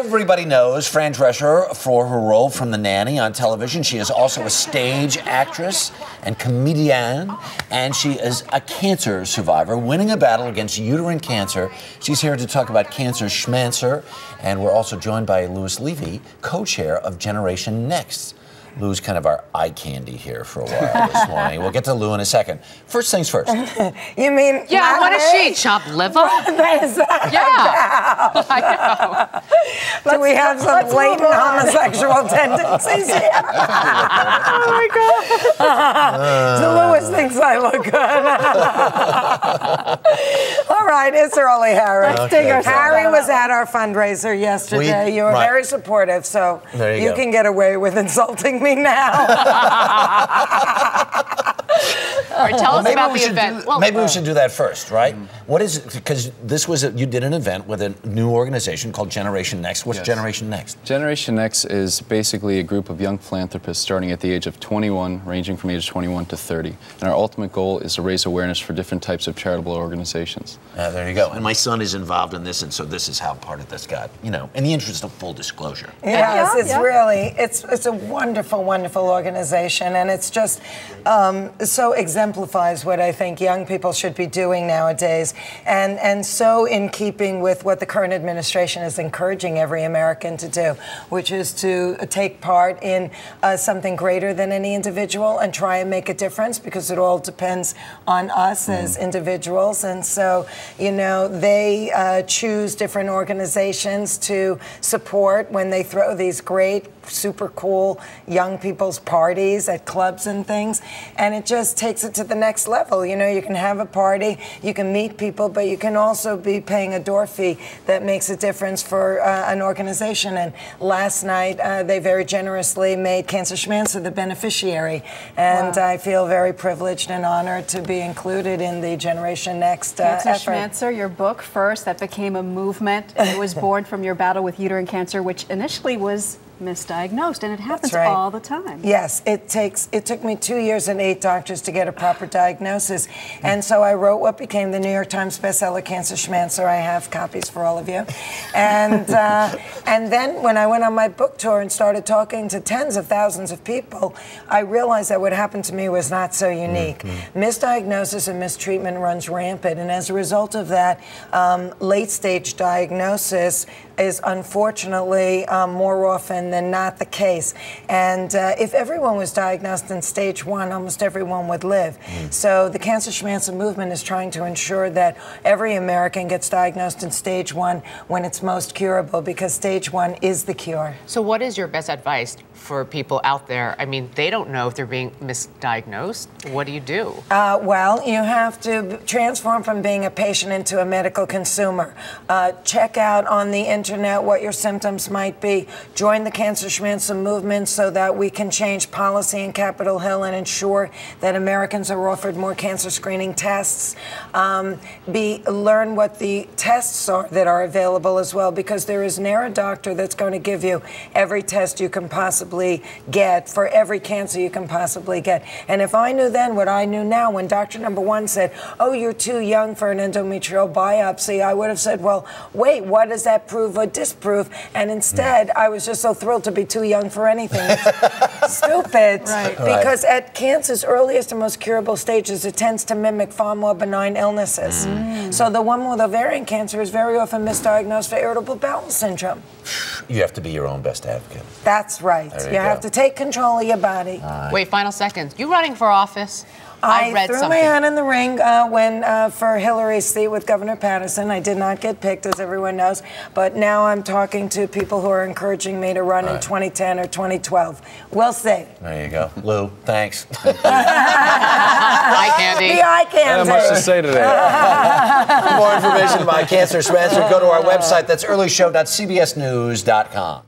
Everybody knows Fran Drescher for her role from The Nanny on television. She is also a stage actress and comedian, and she is a cancer survivor, winning a battle against uterine cancer. She's here to talk about cancer Schmancer, and we're also joined by Louis Levy, co-chair of Generation Next. Lou's kind of our eye candy here for a while this morning. We'll get to Lou in a second. First things first. You mean? Yeah, what is she? Chopped liver? Yeah. I know. Do we have some latent homosexual tendencies here? Oh my God. So Louis thinks I look good. All right, it's early, Harry. Harry was at our fundraiser yesterday. You were very supportive, so you can get away with insulting me now. Or tell us about the event. Maybe we should do that first, right? What is it? Because this was you did an event with a new organization called Generation Next. What's Generation Next? Generation Next is basically a group of young philanthropists starting at the age of 21, ranging from age 21 to 30. And our ultimate goal is to raise awareness for different types of charitable organizations. There you go. And my son is involved in this, and so this is how part of this got, you know, in the interest of full disclosure. Yes, it's really, it's a wonderful, wonderful organization, and it's just so exemplifies what I think young people should be doing nowadays, and so in keeping with what the current administration is encouraging every American to do, which is to take part in something greater than any individual and try and make a difference, because it all depends on us as individuals. And so, you know, they choose different organizations to support when they throw these great, super cool young people's parties at clubs and things, and it just takes it to the next level. You know, you can have a party, you can meet people, but you can also be paying a door fee that makes a difference for an organization. And last night, they very generously made Cancer Schmancer the beneficiary, and I feel very privileged and honored to be included in the Generation Next Cancer effort. Schmancer, your book first, that became a movement. It was born from your battle with uterine cancer, which initially was misdiagnosed, and it happens all the time. Yes, it took me 2 years and 8 doctors to get a proper diagnosis, and so I wrote what became the New York Times bestseller, Cancer Schmancer. I have copies for all of you, and then when I went on my book tour and started talking to tens of thousands of people, I realized that what happened to me was not so unique. Misdiagnosis and mistreatment runs rampant, and as a result of that, late-stage diagnosis is unfortunately more often than not the case. And if everyone was diagnosed in stage 1, almost everyone would live. So the Cancer Schmancer movement is trying to ensure that every American gets diagnosed in stage 1 when it's most curable, because stage 1 is the cure. So what is your best advice for people out there? I mean, they don't know if they're being misdiagnosed. What do you do? Well, you have to transform from being a patient into a medical consumer. Check out on the internet what your symptoms might be. Join the Cancer Schmancer movement so that we can change policy in Capitol Hill and ensure that Americans are offered more cancer screening tests. Learn what the tests are that are available as well, because there is ne'er a doctor that's going to give you every test you can possibly get for every cancer you can possibly get. And if I knew then what I knew now, when doctor number 1 said, "Oh, you're too young for an endometrial biopsy," I would have said, "Well, wait, what does that prove or disprove?" And instead, I was just so thrilled to be too young for anything. It's stupid. Because at cancer's earliest and most curable stages, it tends to mimic far more benign illnesses. So the woman with ovarian cancer is very often misdiagnosed for irritable bowel syndrome. You have to be your own best advocate. That's right. You have to take control of your body. Wait, final seconds. You running for office? I threw my hand in the ring for Hillary's seat with Governor Patterson. I did not get picked, as everyone knows, but now I'm talking to people who are encouraging me to run in 2010 or 2012. We'll see. There you go. Lou, thanks. Eye candy. The eye candy. I have much to say today. For more information about Cancer Schmancer, go to our website. That's earlyshow.cbsnews.com.